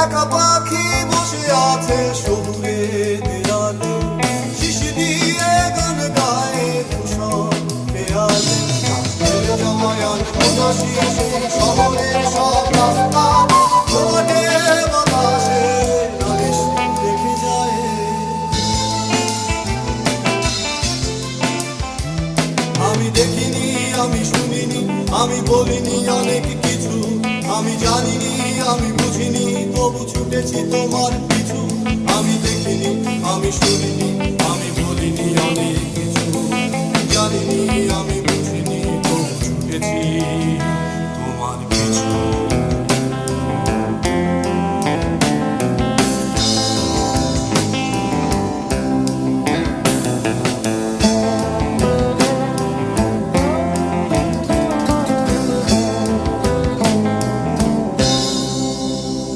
একা পাখি বসে আছে শহুরে দেয়ালে, শিশি দিয়ে গান গায়ে ভূষণ খেয়ালে। জমায়ান উদাসী সেই শহরের সব রাস্তা ঘটে বাতাসে নালিশ দেখে যায়। আমি দেখিনি, আমি শুনিনি, আমি বলিনি অনেক কিছু, আমি জানিনি, আমি বুঝিনি, তবু ছুটেছি তোমার পিছু। আমি